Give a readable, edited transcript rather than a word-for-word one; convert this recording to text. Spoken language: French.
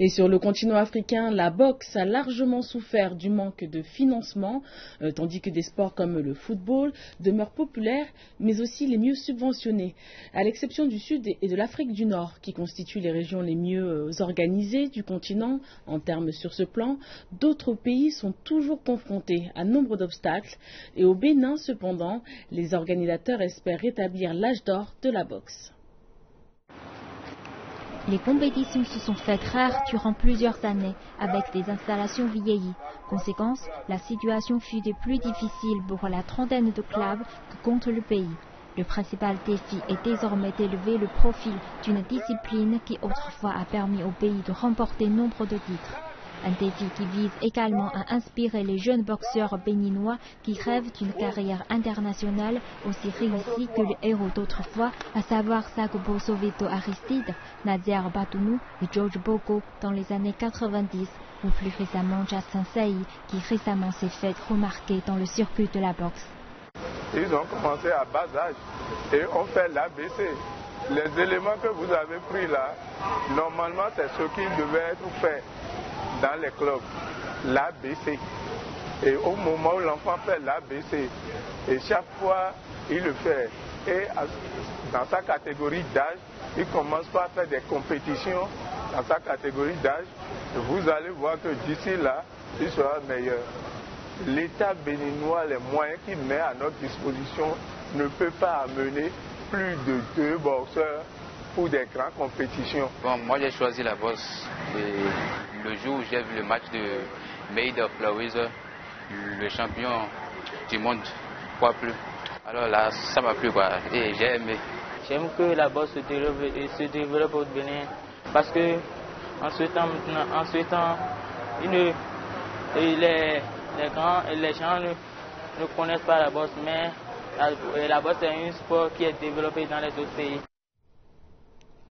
Et sur le continent africain, la boxe a largement souffert du manque de financement, tandis que des sports comme le football demeurent populaires, mais aussi les mieux subventionnés. À l'exception du Sud et de l'Afrique du Nord, qui constituent les régions les mieux organisées du continent en termes sur ce plan, d'autres pays sont toujours confrontés à nombre d'obstacles. Et au Bénin, cependant, les organisateurs espèrent rétablir l'âge d'or de la boxe. Les compétitions se sont faites rares durant plusieurs années, avec des installations vieillies. Conséquence, la situation fut des plus difficiles pour la trentaine de clubs que compte le pays. Le principal défi est désormais d'élever le profil d'une discipline qui autrefois a permis au pays de remporter nombre de titres. Un défi qui vise également à inspirer les jeunes boxeurs béninois qui rêvent d'une carrière internationale aussi réussie que les héros d'autrefois, à savoir Sagopo Soweto Aristide, Nadir Batounou et George Boko dans les années 90, ou plus récemment Justin Saï, qui récemment s'est fait remarquer dans le circuit de la boxe. Ils ont commencé à bas âge et ont fait l'ABC. Les éléments que vous avez pris là, normalement c'est ce qui devait être fait dans les clubs, l'ABC. Et au moment où l'enfant fait l'ABC, et chaque fois il le fait, et dans sa catégorie d'âge, il commence par faire des compétitions dans sa catégorie d'âge, vous allez voir que d'ici là, il sera meilleur. L'État béninois, les moyens qu'il met à notre disposition, ne peut pas amener plus de 2 boxeurs pour des grandes compétitions. Bon, moi j'ai choisi la boxe. Et le jour où j'ai vu le match de Mayday Flowers, le champion du monde, quoi plus. Alors là, ça m'a plu quoi, et j'ai aimé. J'aime que la boxe se développe au Bénin parce que en ce temps, les grands et les gens ne connaissent pas la boxe, mais la boxe est un sport qui est développé dans les autres pays.